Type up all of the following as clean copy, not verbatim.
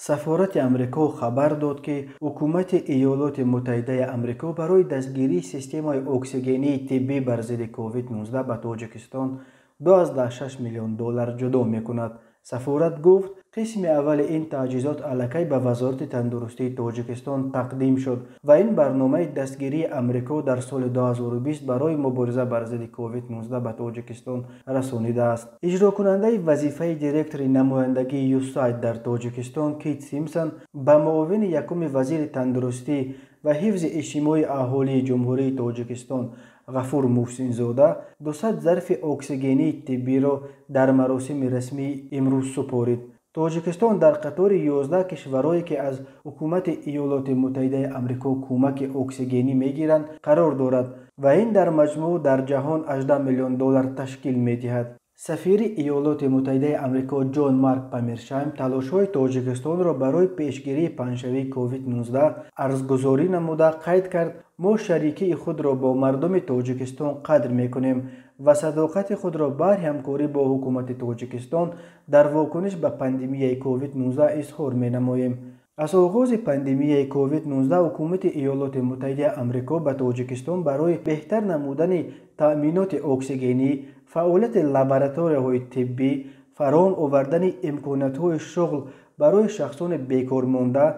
سفارت امریکا خبر داد که حکومت ایالات متحده امریکا برای دستگیری سیستم اکسیژنی طبی بر ضد کووید 19 به تاجیکستان 2.6 میلیون دلار جدا میکند. سفارت گفت قسم اول این تجهیزات الکی به وزارت تندرستی تاجیکستان تقدیم شد و این برنامه دستگیری امریکا در سال 2020 برای مبارزه بر ضد کووید 19 به تاجیکستان رسانیده است. اجرا کننده وظیفه دیرکتور نمایندگی یوساید در تاجیکستان کیت سیمپسون به معاون یکم وزیر تندرستی و حفظ اجتماعی اهالی جمهوری تاجیکستان غفور محسن زاده 200 ظرف اکسیژنی طبی را در مراسم رسمی امروز سپارید. تاجیکستان در قطار 11 کشورهایی که از حکومت ایالات متحده آمریکا کمک اکسیژنی میگیرند قرار دارد و این در مجموع در جهان 18 میلیون دلار تشکیل میدهد. سفیر ایالات متحده آمریکا جان مارک پامیرشایم تلاش‌های تاجیکستان را برای پیشگیری پنجشنبه کووید 19 ارزگذاری نموده قید کرد: ما شریکی خود را با مردم تاجیکستان قدر میکنیم و صداقت خود را بر همکاری با حکومت تاجیکستان در واکنش به پاندمی کووید 19 اظهار مینماییم. از آغاز پاندمی کووید 19 حکومت ایالات متحده آمریکا به تاجیکستان برای بهتر نمودن تأمینات اکسیژنی، فعالیت لابراتوارهای طبی، فراهم آوردن امکانات‌های شغل برای شخصان بیکار مانده،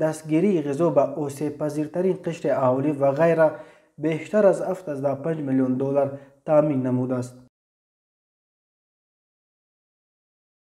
دستگیری غذا به آسیب پذیرترین قشر اهالی و غیره بیشتر از 7.5 میلیون دلار تأمین نموده است.